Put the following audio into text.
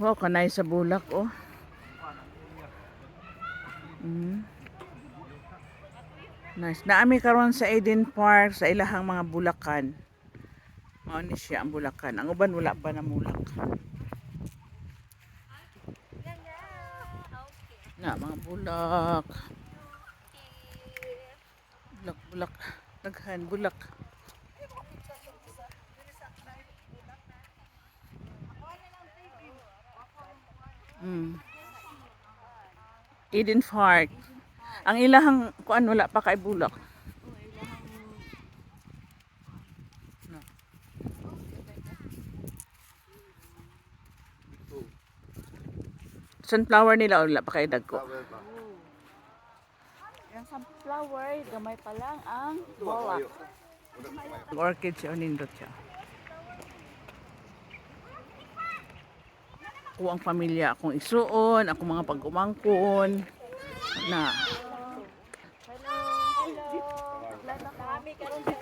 Wow, kanay sa bulak, oh. Mm. Nice. Naami karon sa Eden Park sa ilahang mga bulakan. Mao ni siya ang bulakan. Ang uban wala pa na mulak. Na mga bulak. Bulak, bulak. Daghan bulak. Mm. Eden Park. Ang ilahang kuan wala pa kay bulak. No. Sunflower nila wala pa kay dagko. Yung sunflower, gamay pa lang ang bolak. Orchid siya nindot siya. Ako ang pamilya akong isuon, ako mga pag-umangkon na Hello. Hello. Kami karon sa